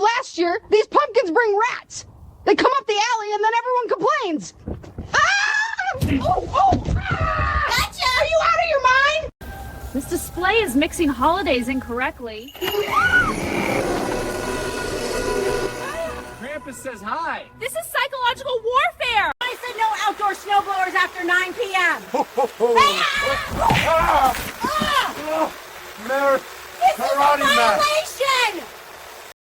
last year, these pumpkins bring rats. They come up the alley and then everyone complains. Ah! Gotcha! Are you out of your mind? This display is mixing holidays incorrectly. Krampus says hi. This is psychological warfare! I said no outdoor snowblowers after 9 p.m. Ho, ho, ho. Hey,